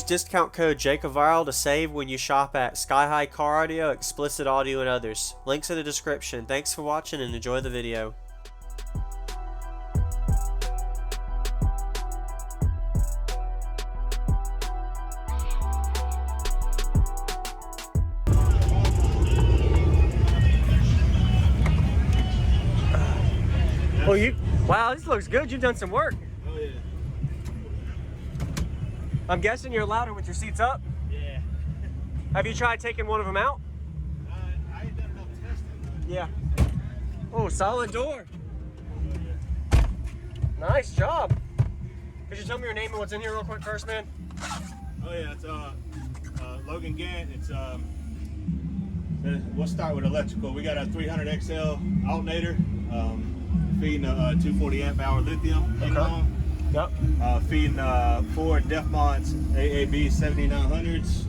Use discount code JACOVIRAL to save when you shop at Sky High Car Audio, Explicit Audio, and others. Links in the description. Thanks for watching and enjoy the video. Well, wow, this looks good. You've done some work. Oh yeah. I'm guessing you're louder with your seats up? Yeah. Have you tried taking one of them out? I ain't done enough testing. Yeah. Oh, solid door. Nice job. Could you tell me your name and what's in here real quick first, man? Oh yeah, it's Logan Gant. It's we'll start with electrical. We got a 300 XL alternator, feeding a 240 amp hour lithium. Okay. Yep. Feeding 4 Defmont's AAB 7900s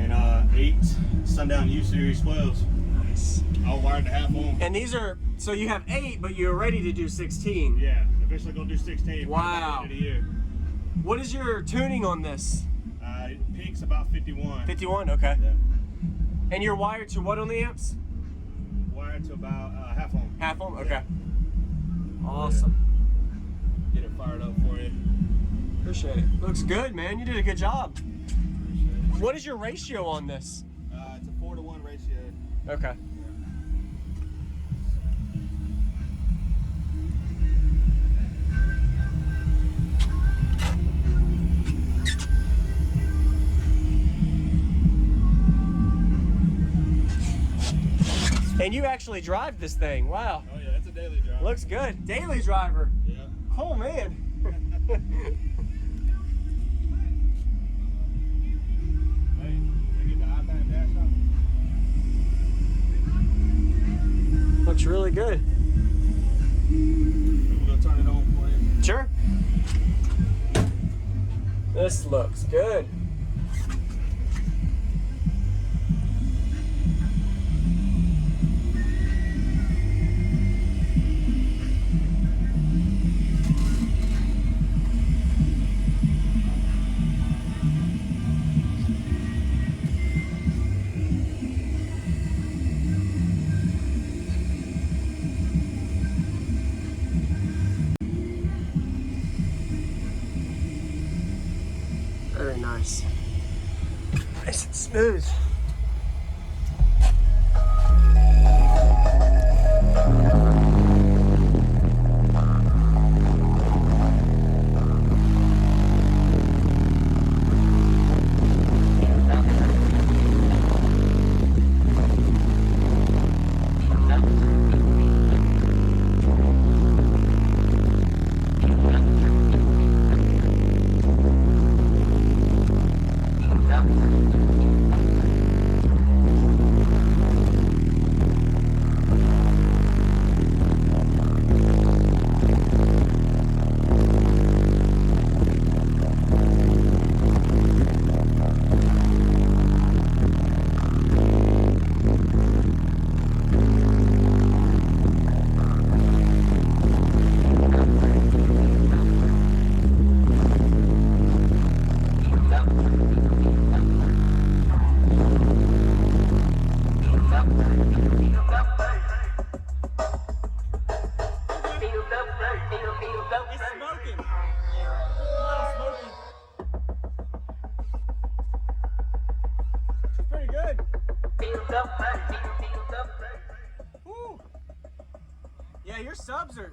and 8 Sundown U series 12s. Nice. All wired to half ohm. And these are, so you have 8, but you're ready to do 16. Yeah, eventually gonna do 16. Wow. By the end of the year. What is your tuning on this? Peak's about 51. 51, okay. Yeah. And you're wired to what on the amps? Wired to about half ohm. Half ohm, okay. Yeah. Awesome. Get it fired up for you. Appreciate it. Looks good, man. You did a good job. Appreciate it. What is your ratio on this? It's a 4-to-1 ratio. Okay. And you actually drive this thing. Wow. Oh yeah, it's a daily drive. Looks good. Daily driver. Yeah. Oh man. Hey, can you get the iPad dash on? Looks really good. We're gonna turn it on for you. Sure. This looks good. Very nice. Nice and smooth. Yeah, your subs are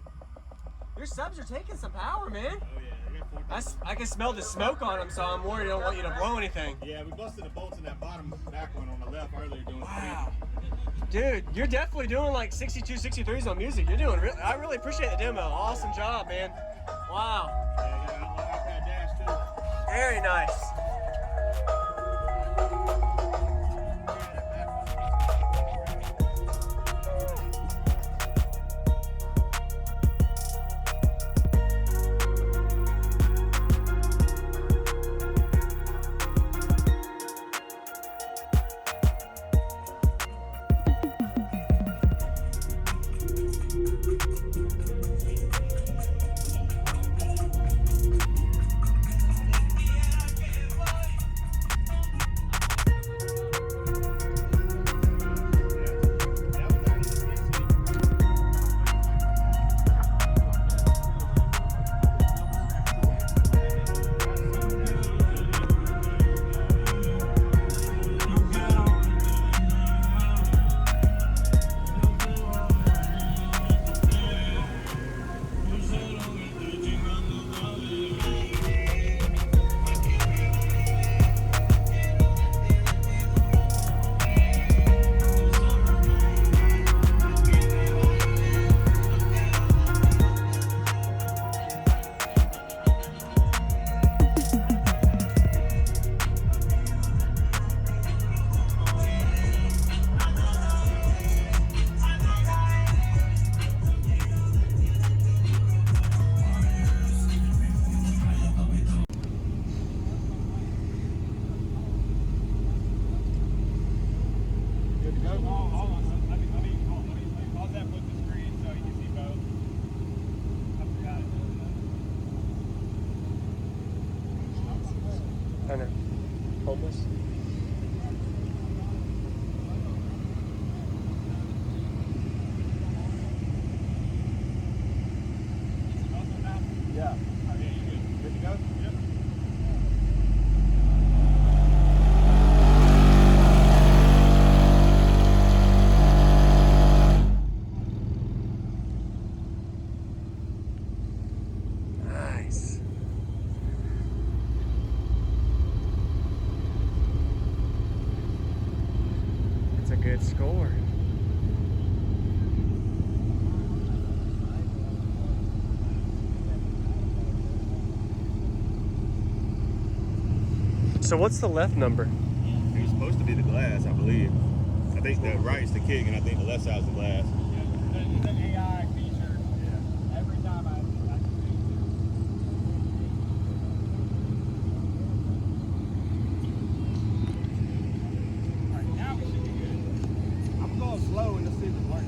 taking some power, man. Oh yeah, we got 4,000. I can smell the smoke on them, so I'm worried I don't want you to blow anything. Yeah, we busted the bolts in that bottom back one on the left earlier doing Wow. Dude, you're definitely doing like 62, 63s on music. You're doing I really appreciate the demo. Awesome job, man. Wow. Yeah, I got that dash too. Very nice. So what's the left number? It was supposed to be the glass, I believe. I think the right's the kick, and I think the left side's the glass. It's an AI feature. Yeah. Every time I do it. Alright, now we should be good. I'm going slow and let's see if it works.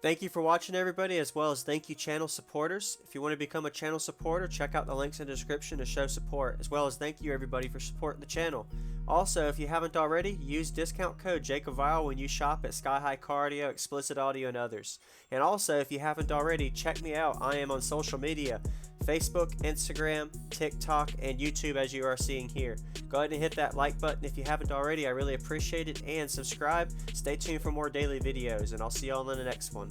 Thank you for watching, everybody, as well as thank you channel supporters. If you want to become a channel supporter, check out the links in the description to show support, as well as thank you everybody for supporting the channel. Also, if you haven't already, use discount code JACOBVILE when you shop at Sky High Cardio, Explicit Audio, and others. And also, if you haven't already, check me out. I am on social media, Facebook, Instagram, TikTok, and YouTube, as you are seeing here. Go ahead and hit that like button if you haven't already. I really appreciate it. And subscribe. Stay tuned for more daily videos, and I'll see y'all in the next one.